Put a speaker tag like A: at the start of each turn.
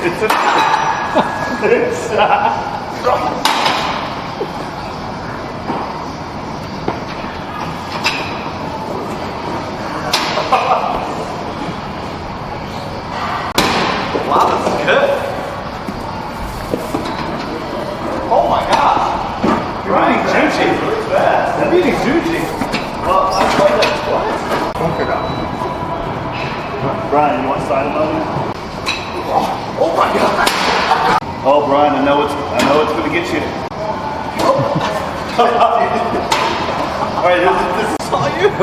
A: Wow, this is good. Oh my gosh. You're eating Joojis really fast. I'm eating Joojis. Well, I tried that twice.
B: Brian, you want side of onion?
A: Oh my god.
B: Oh, Brian, I know it's gonna get you.
A: All right, this is all you.